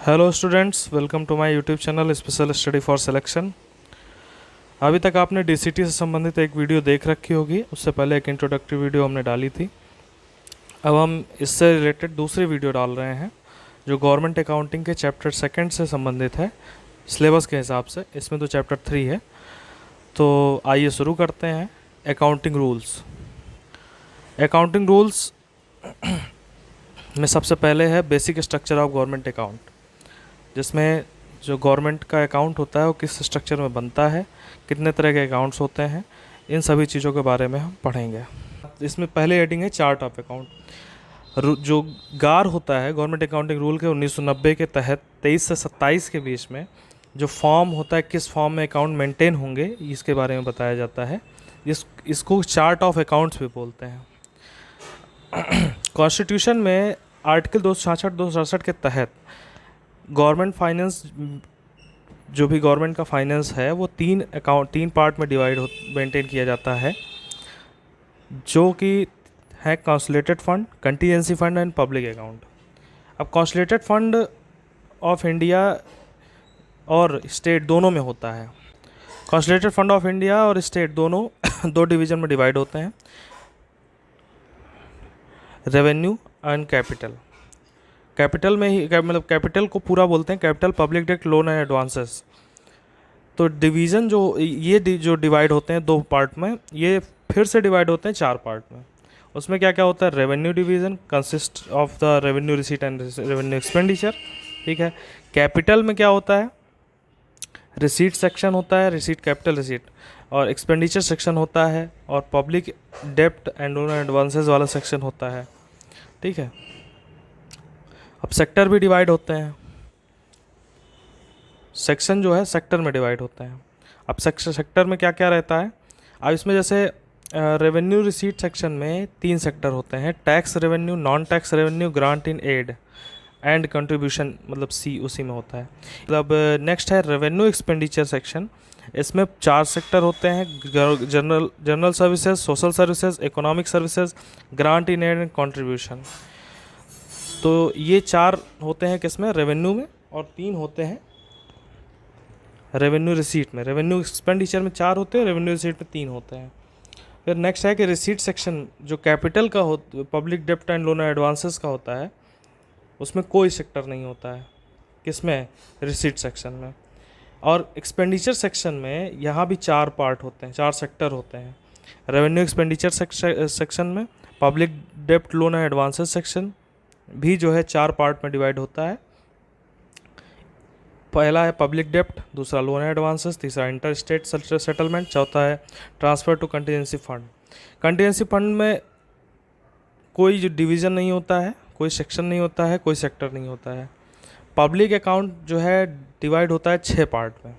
Hello students, welcome to my YouTube channel special study for selection. अभी तक आपने DCT से संबंधित एक वीडियो देख रखी होगी। उससे पहले एक इंट्रोडक्टरी वीडियो हमने डाली थी। अब हम इससे रिलेटेड दूसरी वीडियो डाल रहे हैं जो गवर्नमेंट अकाउंटिंग के चैप्टर सेकंड से संबंधित है सिलेबस के हिसाब से। इसमें तो चैप्टर 3 है। तो आइए शुरू करते हैं। Accounting rules. अकाउंटिंग रूल्स में सबसे पहले है basic structure of government account, जिसमें जो गवर्नमेंट का अकाउंट होता है वो किस स्ट्रक्चर में बनता है, कितने तरह के अकाउंट्स होते हैं, इन सभी चीज़ों के बारे में हम पढ़ेंगे। इसमें पहले हेडिंग है चार्ट ऑफ अकाउंट। जो गार होता है गवर्नमेंट अकाउंटिंग रूल के 1990 के तहत 23 से 27 के बीच में जो फॉर्म होता है, किस फॉर्म में अकाउंट मेंटेन होंगे, इसके बारे में बताया जाता है। इसको चार्ट ऑफ अकाउंट्स भी बोलते हैं। कॉन्स्टिट्यूशन में आर्टिकल 266 के तहत गवर्नमेंट फाइनेंस, जो भी गवर्नमेंट का फाइनेंस है वो तीन पार्ट में मेंटेन किया जाता है, जो कि है consolidated fund, contingency fund and public account. अब कंसोलिडेटेड फंड ऑफ इंडिया और स्टेट दोनों में होता है। कंसोलिडेटेड फंड ऑफ इंडिया और स्टेट दोनों दो डिवीज़न में डिवाइड होते हैं, रेवेन्यू एंड कैपिटल। कैपिटल में ही मतलब कैपिटल को पूरा बोलते हैं capital, public debt, loan and advances. तो डिवीज़न जो डिवाइड होते हैं दो पार्ट में, ये फिर से डिवाइड होते हैं 4 पार्ट में। उसमें क्या क्या होता है? Revenue division consist of the revenue receipt and revenue expenditure. ठीक है। कैपिटल में क्या होता है? रिसीट सेक्शन होता है, रिसीट कैपिटल रिसीट, और एक्सपेंडिचर सेक्शन होता है, और पब्लिक डेप्ट एंड लोन एडवांसेस वाला सेक्शन होता है। ठीक है। अब सेक्टर भी डिवाइड होते हैं। सेक्शन जो है सेक्टर में डिवाइड होते हैं। अब सेक्टर में क्या क्या रहता है? अब इसमें जैसे रेवेन्यू रिसीट सेक्शन में 3 सेक्टर होते हैं, tax revenue, non tax revenue, grant in aid and contribution, मतलब सी उसी में होता है। मतलब नेक्स्ट है रेवेन्यू एक्सपेंडिचर सेक्शन। इसमें 4 सेक्टर होते हैं, general services, social services, economic services, grant in aid and contribution. तो ये 4 होते हैं किसमें? रेवेन्यू में, और 3 होते हैं रेवेन्यू रिसीट में। रेवेन्यू एक्सपेंडिचर में 4 होते हैं, रेवेन्यू रिसीट में 3 होते हैं। फिर नेक्स्ट है कि रिसीट सेक्शन जो कैपिटल का पब्लिक डेप्ट एंड लोन एडवांसेस का होता है, उसमें कोई सेक्टर नहीं होता है। किसमें? रिसीट सेक्शन में। और एक्सपेंडिचर सेक्शन में यहाँ भी 4 पार्ट होते हैं, 4 सेक्टर होते हैं। रेवेन्यू एक्सपेंडिचर सेक्शन में पब्लिक डेप्ट लोन एंड एडवांसेस सेक्शन भी जो है 4 पार्ट में डिवाइड होता है। पहला है पब्लिक डेप्ट, दूसरा लोन एडवांसेस, तीसरा इंटर स्टेट सेटलमेंट, चौथा है transfer to contingency fund. Contingency fund में कोई जो डिवीज़न नहीं होता है, कोई सेक्शन नहीं होता है, कोई सेक्टर नहीं होता है। पब्लिक अकाउंट जो है डिवाइड होता है 6 पार्ट में,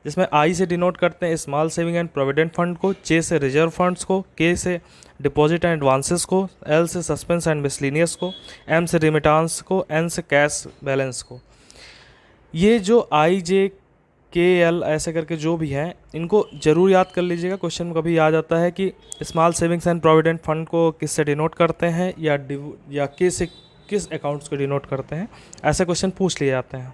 जिसमें आई से डिनोट करते हैं small saving and provident fund को, जे से रिजर्व फंड्स को, के से डिपॉजिट एंड एडवांसेस को, एल से सस्पेंस एंड मिसलिनियस को, एम से रिमिटांस को, एन से कैश बैलेंस को। ये जो आई, जे, के, एल ऐसे करके जो भी हैं, इनको ज़रूर याद कर लीजिएगा। क्वेश्चन में कभी याद आता है कि small savings and provident fund को किससे डिनोट करते हैं, या के से किस अकाउंट्स को डिनोट करते हैं, ऐसे क्वेश्चन पूछ लिए जाते हैं।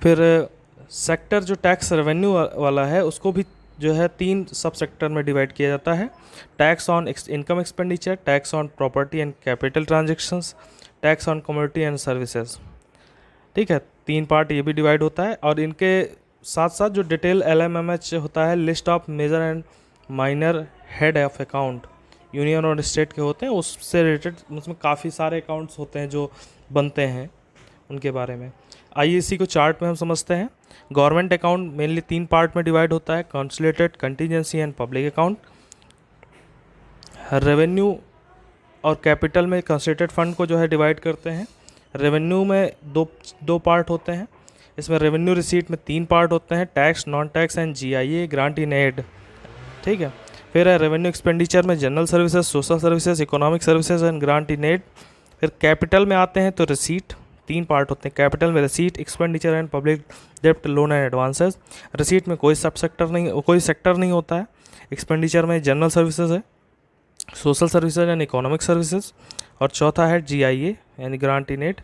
फिर सेक्टर जो टैक्स रेवेन्यू वाला है, उसको भी जो है 3 सब सेक्टर में डिवाइड किया जाता है। Tax on income expenditure, tax on property and capital transactions, tax on commodity and services. ठीक है, 3 पार्ट ये भी डिवाइड होता है। और इनके साथ साथ जो डिटेल LMMH होता है, list of major and minor head of account, union और स्टेट के होते हैं, उससे रिलेटेड उसमें काफ़ी सारे अकाउंट्स होते हैं जो बनते हैं, उनके बारे में। आइए इसी को चार्ट में हम समझते हैं। गवर्नमेंट अकाउंट मेनली 3 पार्ट में डिवाइड होता है, consolidated, contingency and public account. Revenue और कैपिटल में कंसोलिडेटेड फंड को जो है डिवाइड करते हैं। रेवेन्यू में दो पार्ट होते हैं। इसमें रेवेन्यू रिसीट में 3 पार्ट होते हैं, tax, non tax and GIA, grant in aid. ठीक है। फिर है रेवेन्यू एक्सपेंडिचर में general services, social services, economic services and grant in aid. फिर कैपिटल में आते हैं तो रिसीट, 3 पार्ट होते हैं कैपिटल में, रिसीट, एक्सपेंडिचर एंड पब्लिक डेप्ट, लोन एंड एडवांसेस। रिसीट में कोई सेक्टर नहीं होता है। एक्सपेंडिचर में जनरल सर्विसेज है, social services and economic services, और चौथा है GIA यानी ग्रांट इन एड।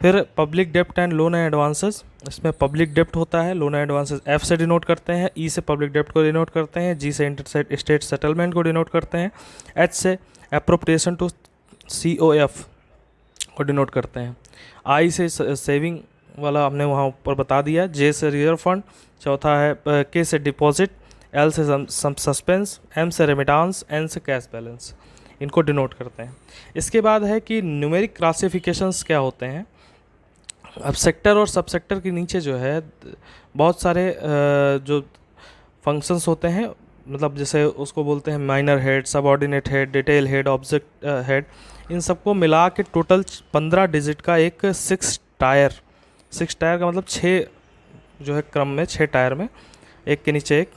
फिर पब्लिक डेप्ट एंड लोन एंड एडवांसेस, इसमें पब्लिक डेप्ट होता है, लोन एंड एडवांसेस एफ से डिनोट करते हैं, ई से पब्लिक डेप्ट को डिनोट करते हैं, जी से इंटर स्टेट सेटलमेंट को डिनोट करते हैं, एच से अप्रोप्रिएशन टू COF को डिनोट करते हैं, आई से सेविंग वाला हमने वहाँ ऊपर बता दिया, जे से रिजर्व फंड, चौथा है के से डिपॉजिट, एल से सस्पेंस, एम से रेमिटांस, एन से कैश बैलेंस, इनको डिनोट करते हैं। इसके बाद है कि न्यूमेरिक क्लासिफिकेशंस क्या होते हैं। अब सेक्टर और सब सेक्टर के नीचे जो है बहुत सारे जो फंक्शंस होते हैं, मतलब जैसे उसको बोलते हैं minor head, subordinate head, detail head, object head, इन सबको मिला के टोटल 15 डिजिट का एक 6 टायर का मतलब 6 जो है क्रम में 6 टायर में एक के नीचे एक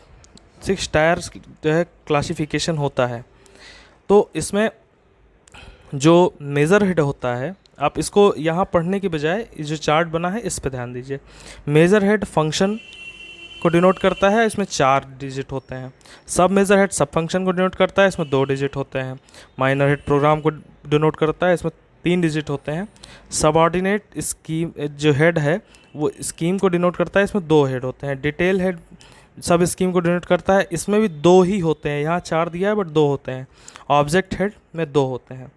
6 टायर जो है क्लासिफिकेशन होता है। तो इसमें जो मेज़र हेड होता है, आप इसको यहाँ पढ़ने के बजाय जो चार्ट बना है इस पे ध्यान दीजिए। मेजर हेड फंक्शन को डिनोट करता है, इसमें 4 डिजिट होते हैं। सब मेजर हेड सब फंक्शन को डिनोट करता है, इसमें 2 डिजिट होते हैं। माइनर हेड प्रोग्राम को डिनोट करता है, इसमें 3 डिजिट होते हैं। सबऑर्डिनेट स्कीम जो हेड है वो स्कीम को डिनोट करता है, इसमें 2 हेड होते हैं। डिटेल हेड सब स्कीम को डिनोट करता है, इसमें भी 2 ही होते हैं, यहाँ 4 दिया है बट 2 होते हैं। ऑब्जेक्ट हेड में 2 होते हैं।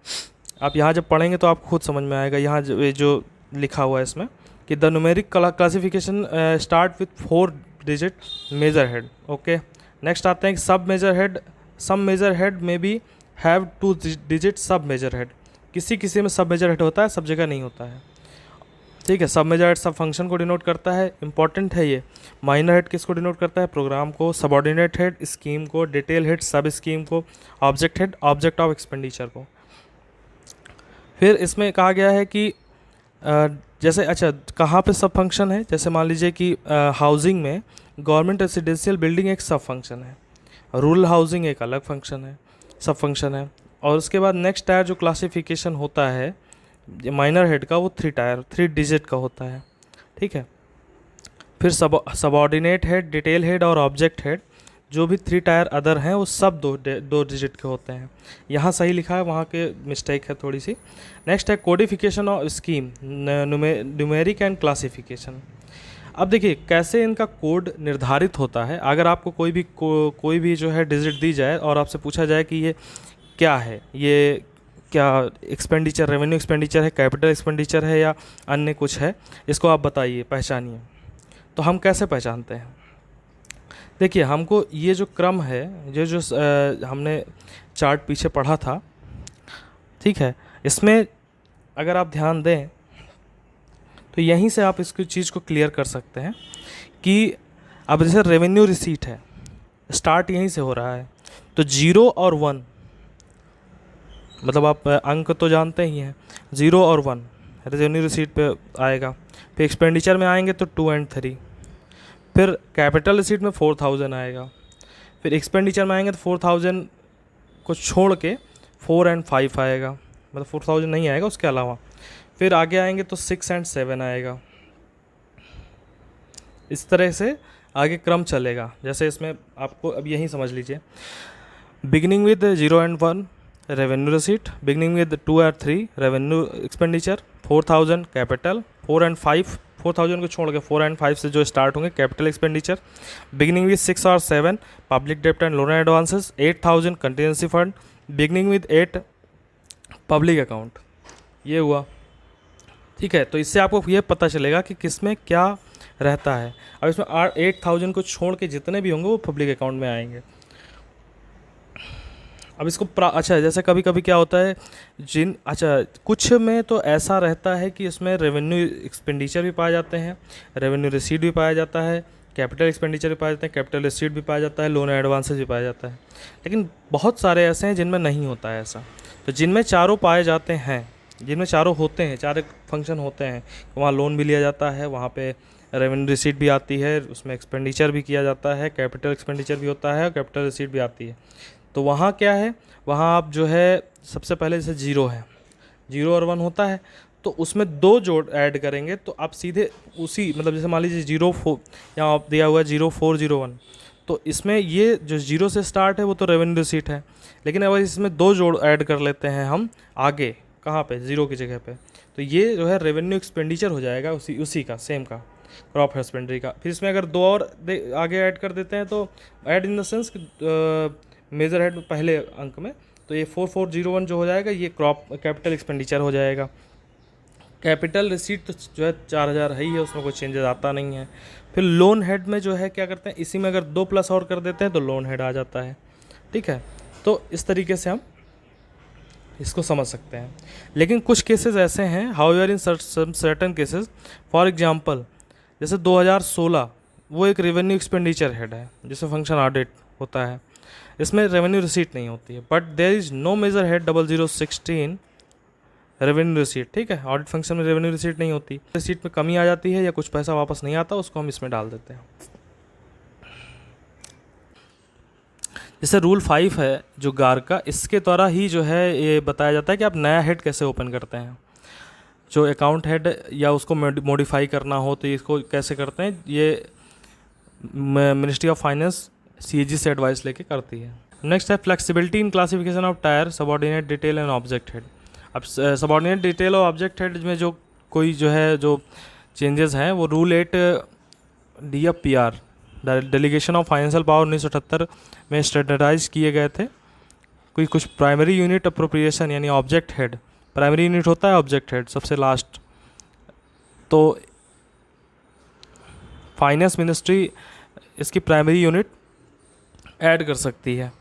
आप यहाँ जब पढ़ेंगे तो आपको खुद समझ में आएगा, यहाँ जो लिखा हुआ है इसमें कि the numeric classification start with 4 digit major head. Okay, next आते हैं सब मेजर हेड में भी have 2 digit sub major head. किसी में सब मेजर हेड होता है, सब जगह नहीं होता है, ठीक है। सब मेजर हेड सब फंक्शन को डिनोट करता है, इंपॉर्टेंट है ये। माइनर हेड किसको डिनोट करता है, प्रोग्राम को। सबऑर्डिनेट हेड स्कीम को। डिटेल हेड सब स्कीम को। Object head object of expenditure को। फिर इसमें कहा गया है कि जैसे अच्छा कहाँ पे सब फंक्शन है, जैसे मान लीजिए कि हाउसिंग में गवर्नमेंट रेसिडेंशियल बिल्डिंग एक सब फंक्शन है, रूरल हाउसिंग एक अलग फंक्शन है, सब फंक्शन है। और उसके बाद नेक्स्ट टायर जो क्लासिफिकेशन होता है माइनर हेड का, वो 3 डिजिट का होता है, ठीक है। फिर सबऑर्डिनेट हेड, डिटेल हेड और ऑब्जेक्ट हेड जो भी 3 टायर अदर हैं वो सब 2 डिजिट के होते हैं। यहाँ सही लिखा है, वहाँ के मिस्टेक है थोड़ी सी। नेक्स्ट है codification of scheme, numeric and classification. अब देखिए कैसे इनका कोड निर्धारित होता है। अगर आपको कोई भी जो है डिजिट दी जाए और आपसे पूछा जाए कि ये क्या है, ये क्या एक्सपेंडिचर, रेवेन्यू एक्सपेंडिचर है, कैपिटल एक्सपेंडिचर है या अन्य कुछ है, इसको आप बताइए, पहचानिए। तो हम कैसे पहचानते हैं? देखिए हमको ये जो क्रम है, जो हमने चार्ट पीछे पढ़ा था, ठीक है, इसमें अगर आप ध्यान दें तो यहीं से आप इसकी चीज़ को क्लियर कर सकते हैं कि अब जैसे रेवेन्यू रिसीट है, स्टार्ट यहीं से हो रहा है। तो 0 और 1, मतलब आप अंक तो जानते ही हैं, 0 और 1 रेवेन्यू रिसीट पे आएगा। फिर एक्सपेंडिचर में आएंगे तो 2 और 3। फिर कैपिटल रिसीट में 4000 आएगा। फिर एक्सपेंडिचर में आएंगे तो 4000 को छोड़ के 4 और 5 आएगा, मतलब 4000 नहीं आएगा उसके अलावा। फिर आगे आएंगे तो 6 और 7 आएगा। इस तरह से आगे क्रम चलेगा। जैसे इसमें आपको अब यही समझ लीजिए, बिगिनिंग विद 0 और 1 रेवेन्यू रिसीट, बिगिनिंग विद 2 और 3 रेवेन्यू एक्सपेंडिचर, 4000 कैपिटल, 4 और 5, 4000 को छोड़ के 4 और 5 से जो स्टार्ट होंगे कैपिटल एक्सपेंडिचर, बिगिनिंग विद 6 और 7 पब्लिक डेप्ट and loan advances, 8000 contingency fund, beginning with 8 public account. ये हुआ, ठीक है। तो इससे आपको ये पता चलेगा कि किस में क्या रहता है। अब इसमें 8000 को छोड़ के जितने भी होंगे वो पब्लिक अकाउंट में आएंगे। अब इसको अच्छा जैसे कभी कभी क्या होता है कुछ में तो ऐसा रहता है कि इसमें रेवेन्यू एक्सपेंडिचर भी पाए जाते हैं, रेवेन्यू रिसीट भी पाया जाता है, कैपिटल एक्सपेंडिचर भी पाए जाते हैं, कैपिटल रिसीट भी पाया जाता है, लोन एडवांसेस भी पाया जाता है। लेकिन बहुत सारे ऐसे हैं जिनमें नहीं होता है ऐसा। तो जिनमें चारों पाए जाते हैं, जिनमें चारों होते हैं, 4 फंक्शन होते हैं, वहाँ लोन भी लिया जाता है, वहाँ पे रेवेन्यू रिसीट भी आती है, उसमें एक्सपेंडिचर भी किया जाता है, कैपिटल एक्सपेंडिचर भी होता है और कैपिटल रिसीट भी आती है। तो वहाँ क्या है, वहाँ आप जो है सबसे पहले जैसे 0 है, 0 और 1 होता है, तो उसमें 2 जोड़ ऐड करेंगे तो आप सीधे उसी, मतलब जैसे मान लीजिए 0 यहाँ आप दिया हुआ है 0401, तो इसमें ये जो 0 से स्टार्ट है वो तो रेवेन्यू रिसीट है। लेकिन अगर इसमें 2 जोड़ ऐड कर लेते हैं हम आगे, कहाँ पे, 0 की जगह पे, तो ये जो है रेवेन्यू एक्सपेंडिचर हो जाएगा उसी का सेम का, क्रॉप हस्बेंड्री का। फिर इसमें अगर दो और आगे ऐड कर देते हैं, तो add in the sense major head पहले अंक में, तो ये 4401 जो हो जाएगा ये क्रॉप कैपिटल एक्सपेंडिचर हो जाएगा। कैपिटल रिसीट तो जो है 4000 है ही है, उसमें कोई चेंजेस आता नहीं है। फिर लोन हेड में जो है क्या करते हैं, इसी में अगर 2 प्लस और कर देते हैं तो लोन हेड आ जाता है। ठीक है, तो इस तरीके से हम इसको समझ सकते हैं। लेकिन कुछ केसेस ऐसे हैं, however in certain cases, for example जैसे 2016 वो एक रेवेन्यू एक्सपेंडिचर हेड है जिसे फंक्शन ऑडिट होता है, इसमें रेवेन्यू रिसीट नहीं होती है, but there is no major head 0016 revenue receipt. ठीक है, ऑडिट फंक्शन में रेवेन्यू रिसीट नहीं होती, रिसीट में कमी आ जाती है या कुछ पैसा वापस नहीं आता, उसको हम इसमें डाल देते हैं। जैसे रूल 5 है जो गार का, इसके द्वारा ही जो है ये बताया जाता है कि आप नया हेड कैसे ओपन करते हैं। जो अकाउंट हेड या उसको मॉडिफाई करना हो तो इसको कैसे करते हैं, ये मिनिस्ट्री ऑफ फाइनेंस CAG से एडवाइस लेके करती है। नेक्स्ट है flexibility in classification of tyre, subordinate detail and object head. अब सबऑर्डिनेट डिटेल और ऑब्जेक्ट हेड में जो कोई जो चेंजेस हैं वो rule 8 DFPR delegation of financial power 1978 में स्टैंडर्डाइज किए गए थे। कोई कुछ प्राइमरी यूनिट अप्रोप्रिएशन यानी ऑब्जेक्ट हेड, प्राइमरी यूनिट होता है ऑब्जेक्ट हेड सबसे लास्ट, तो फाइनेंस मिनिस्ट्री इसकी प्राइमरी यूनिट ऐड कर सकती है।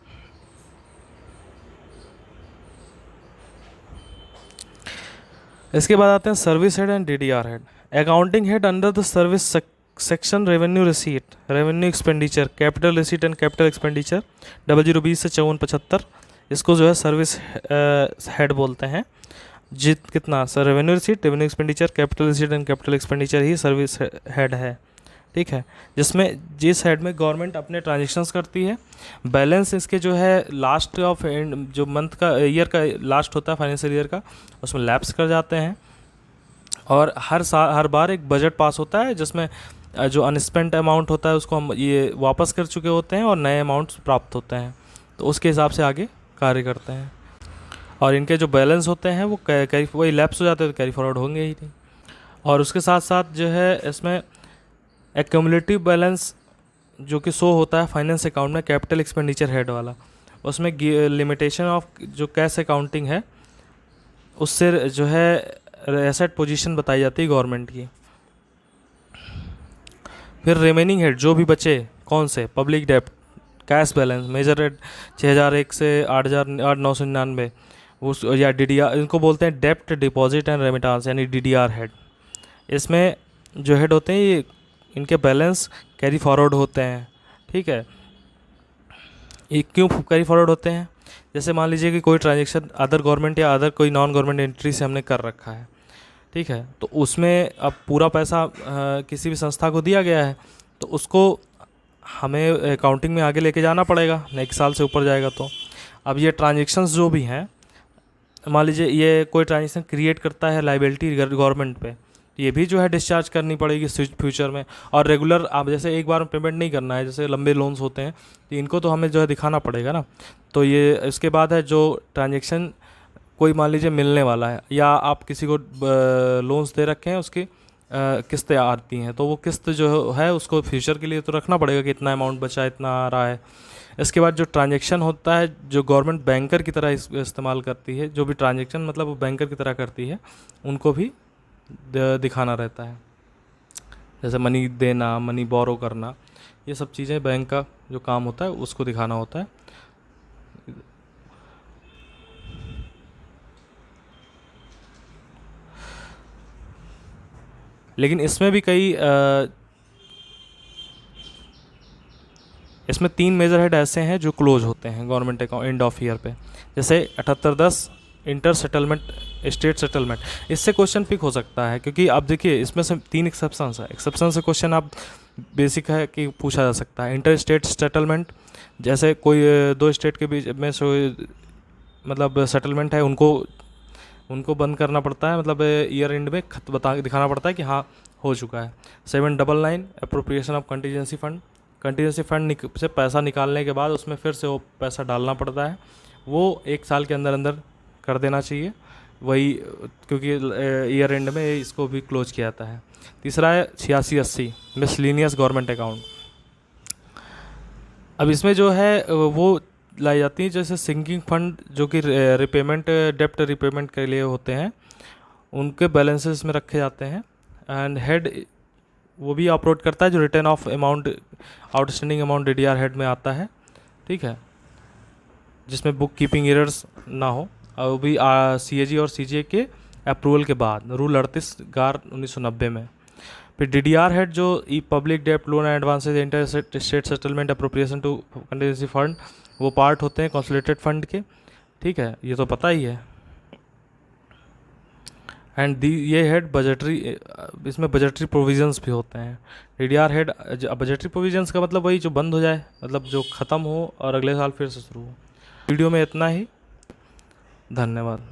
इसके बाद आते हैं service head and DDR head. Accounting head under the service section revenue receipt, revenue expenditure, capital receipt and capital expenditure 0020 से 5475, इसको जो है सर्विस हेड बोलते हैं। कितना sir, revenue receipt, revenue expenditure, capital receipt and capital expenditure he service head है। ठीक है, जिस हेड में गवर्नमेंट अपने ट्रांजेक्शन्स करती है, बैलेंस इसके जो है लास्ट ऑफ एंड जो मंथ का ईयर का लास्ट होता है फाइनेंशियल ईयर का, उसमें लैप्स कर जाते हैं, और हर बार एक बजट पास होता है जिसमें जो अनस्पेंट अमाउंट होता है उसको हम ये वापस कर चुके होते हैं और नए अमाउंट्स प्राप्त होते हैं, तो उसके हिसाब से आगे कार्य करते हैं। और इनके जो बैलेंस होते हैं वो कैरी वही लैप्स हो जाते हैं तो कैरी फॉरवर्ड होंगे ही नहीं। और उसके साथ साथ जो है इसमें एक्यूमुलेटिव बैलेंस जो कि शो होता है फाइनेंस अकाउंट में कैपिटल एक्सपेंडिचर हेड वाला, उसमें लिमिटेशन ऑफ जो कैश अकाउंटिंग है उससे जो है एसेट पोजीशन बताई जाती है गवर्नमेंट की। फिर रिमेनिंग हेड जो भी बचे, कौन से, पब्लिक डेप्ट, कैश बैलेंस, मेजर हेड 6001 से 8999 उस या DDR, इनको बोलते हैं डेप्ट डिपॉजिट एंड रेमिटांस यानी DDR हेड। इसमें जो हेड होते हैं ये इनके बैलेंस कैरी फॉरवर्ड होते हैं। ठीक है, ये क्यों कैरी फॉरवर्ड होते हैं, जैसे मान लीजिए कि कोई ट्रांजेक्शन अदर गवर्नमेंट या अदर कोई नॉन गवर्नमेंट एंट्री से हमने कर रखा है, ठीक है, तो उसमें अब पूरा पैसा किसी भी संस्था को दिया गया है, तो उसको हमें अकाउंटिंग में आगे लेके जाना पड़ेगा, नेक्स्ट साल से ऊपर जाएगा। तो अब ये ट्रांजेक्शन्स जो भी हैं, मान लीजिए ये कोई ट्रांजेक्शन क्रिएट करता है लाइबिलिटी गवर्नमेंट पे, ये भी जो है डिस्चार्ज करनी पड़ेगी फ्यूचर में। और रेगुलर आप जैसे एक बार में पेमेंट नहीं करना है, जैसे लंबे लोन्स होते हैं तो इनको तो हमें जो है दिखाना पड़ेगा ना। तो ये इसके बाद है जो ट्रांजेक्शन कोई मान लीजिए मिलने वाला है या आप किसी को लोन्स दे रखे हैं, उसकी किस्तें आती हैं, तो वो किस्त जो है उसको फ्यूचर के लिए तो रखना पड़ेगा कि इतना अमाउंट बचा, इतना आ रहा है। इसके बाद जो ट्रांजेक्शन होता है जो गवर्नमेंट बैंकर की तरह इस्तेमाल करती है, जो भी ट्रांजेक्शन मतलब वो बैंकर की तरह करती है, उनको भी दिखाना रहता है, जैसे मनी देना, मनी बोरो करना, ये सब चीज़ें बैंक का जो काम होता है उसको दिखाना होता है। लेकिन इसमें भी कई इसमें 3 मेजर हेड ऐसे हैं जो क्लोज होते हैं government account end of year पे, जैसे 7810 इंटर सेटलमेंट, स्टेट सेटलमेंट। इससे क्वेश्चन पिक हो सकता है क्योंकि आप देखिए इसमें से 3 एक्सेप्शंस है, एक्सेप्शन से क्वेश्चन आप बेसिक है कि पूछा जा सकता है। इंटर स्टेट सेटलमेंट, जैसे कोई 2 स्टेट के बीच में मतलब सेटलमेंट है, उनको बंद करना पड़ता है, मतलब ईयर एंड में दिखाना पड़ता है कि हाँ हो चुका है। 799 appropriation of contingency fund, contingency fund से पैसा निकालने के बाद उसमें फिर से वो पैसा डालना पड़ता है, वो 1 साल के अंदर अंदर कर देना चाहिए, वही, क्योंकि ईयर एंड में इसको भी क्लोज किया जाता है। तीसरा है 8680 मिसलिनियस गवर्नमेंट अकाउंट। अब इसमें जो है वो लाई जाती है जैसे सिंकिंग फंड जो कि रिपेमेंट डेप्ट रिपेमेंट के लिए होते हैं, उनके बैलेंसेस में रखे जाते हैं। एंड हेड वो भी अपलोड करता है जो return of amount outstanding amount DDR head में आता है, ठीक है, जिसमें बुक कीपिंग एरर्स ना हो, और वो भी CAG और CGA के अप्रूवल के बाद, रूल 38/1990 में। फिर DDR हेड जो पब्लिक डेप्ट loan and advances inter state settlement appropriation to contingency fund, वो पार्ट होते हैं कंसोलिडेटेड फंड के, ठीक है, ये तो पता ही है। एंड ये हेड बजटरी, इसमें बजटरी प्रोविजंस भी होते हैं। DDR हेड बजटरी प्रोविजंस का मतलब वही जो बंद हो जाए, मतलब जो ख़त्म हो और अगले साल फिर से शुरू हो। वीडियो में इतना ही, धन्यवाद।